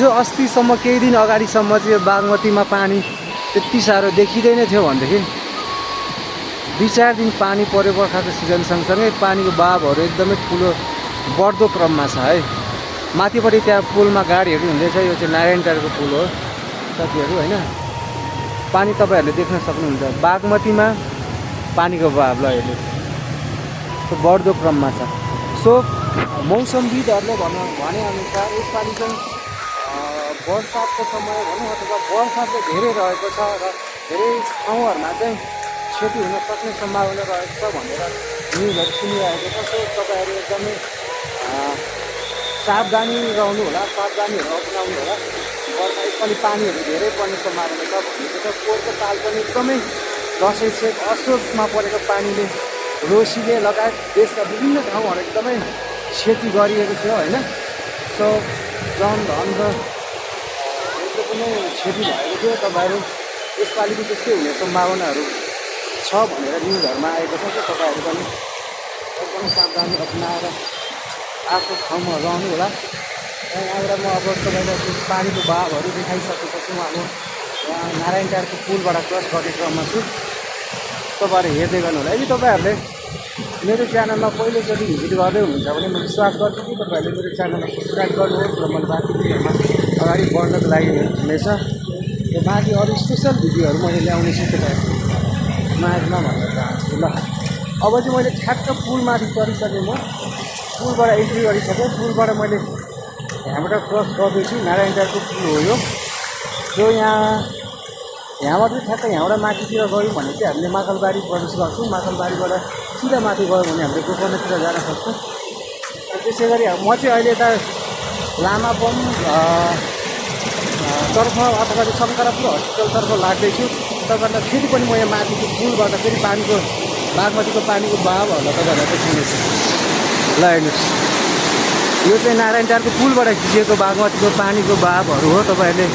हिजो अस्तिसम्म केही दिन अगाडिसम्म चाहिँ बागमतीमा पानी त्यति साह्रो देखिँदैन थियो भनेदेखि 2-4 दिन पानी पर्यो बर्खाको सिजन सँगसँगै पानीको बहावहरू एकदमै ठुलो बढ्दो क्रममा छ है। माथिपट्टि त्यहाँ पुलमा गाडीहरू हुँदैछ, यो चाहिँ नारायणटारको पुल हो साथीहरू होइन। पानी तपाईँहरूले देख्न सक्नुहुन्छ बागमतीमा पानीको बहाव ल हेर्नु बढ्दो क्रममा छ। सो मौसमविदहरूले भनेअनुसार यसपालि चाहिँ बर्सातको समय भनौँ अथवा बर्षा चाहिँ धेरै रहेको छ र धेरै ठाउँहरूमा चाहिँ क्षति हुन सक्ने सम्भावना रहेको छ भनेर न्युजहरू सुनिरहेको छ। सो तपाईँहरू एकदमै सावधानी रहनु होला, सावधानीहरू अपनाउनु होला। बर्खा यसपालि पानीहरू धेरै पर्ने सम्भावना छ भनेको छ। पोहोरको साल पनि एकदमै दसैँ छेक असोजमा परेको पानीले रोसीले लगायत देशका विभिन्न ठाउँहरू एकदमै क्षति गरिएको थियो होइन। सो जनधन र कुनै क्षति भएको थियो। तपाईँहरू यसपालि पनि त्यस्तै हुने सम्भावनाहरू छ भनेर न्युजहरूमा आएको छ। तपाईँहरू पनि एकदमै सावधानी अपनाएर आफ्नो ठाउँमा रहनु होला। यहाँबाट म अब तपाईँलाई त्यो पानीको बहावहरू देखाइसकेपछि म अब यहाँ नारायणटारको पुलबाट क्रस गर्ने क्रममा छु। तपाईँहरू हेर्दै गर्नु होला। यदि तपाईँहरूले मेरो च्यानलमा पहिलोचोटि भिजिट गर्दै हुनुहुन्छ भने म विश्वास गर्छु कि तपाईँहरूले मेरो च्यानलमा सब्सक्राइब गर्नुहोस् र मैले बाँकी भिडियोमा अगाडि बढ्नको लागि हुनेछ। त्यो बाँकी अरू स्पेसल भिडियोहरू मैले ल्याउनेछु तपाईँहरू माझमा भन्न चाहन्छु ल। अब चाहिँ मैले ठ्याक्क पुलमाथि चढिसकेँ, म पुलबाट एन्ट्री गरिसकेँ। पुलबाट मैले यहाँबाट क्रस गर्दैछु। नारायणटारको पुल हो यो। जो यहाँबाट चाहिँ ठ्याक्क यहाँबाट माथितिर गयौँ भने चाहिँ हामीले माकलबारी प्रवेश गर्छौँ। माकलबारीबाट सिधा माथि गयो भने हामीले गोकर्णतिर जान सक्छौँ। त्यसै गरी म चाहिँ अहिले यता लामाबम तर्फ अथवा शङ्करपुर हस्पिटलतर्फ लाग्दैछु। तपाईँहरूलाई फेरि पनि म यहाँ माथिको पुलबाट फेरि पानीको बागमतीको पानीको बहावहरूलाई तपाईँहरूलाई देखाउनेछु ल। हेर्नुहोस् यो चाहिँ नारायणटारको पुलबाट खिचिएको बागमतीको पानीको बहावहरू हो। तपाईँहरूले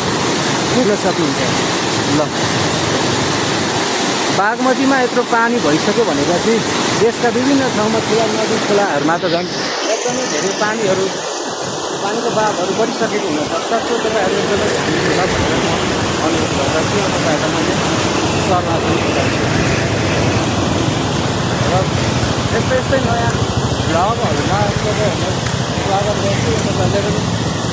हेर्न सक्नुहुन्छ ल। बागमतीमा यत्रो पानी भइसक्यो भनेपछि देशका विभिन्न ठाउँमा ठुला नदी खोलाहरूमा त झन् एकदमै धेरै पानीको बहावहरू बढिसकेको हुनसक्छ। सो तपाईँहरू एकदमै ध्यान दिनु होला भनेर म अनुरोध गर्दछु र तपाईँहरूलाई मैले सल्लाह पनि दिन्छु। र यस्तै यस्तै नयाँ भ्लगहरूमा तपाईँहरूलाई स्वागत गर्छु। तपाईँहरूले पनि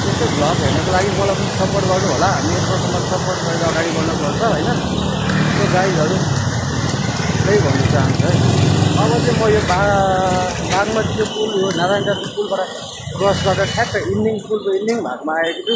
त्यस्तै भ्लग हेर्नको लागि मलाई पनि सपोर्ट गर्नु होला। हामी एकअर्कामा सपोर्ट गरेर अगाडि बढ्नुपर्छ होइन। त्यो गाइडहरू त्यही भन्नु चाहन्छु है। अब चाहिँ म यो बागमतीको पुल यो नारायणटारको पुलबाट क्रस गरेर ठ्याक्क पुलको इन्डिङ भागमा आएको छु।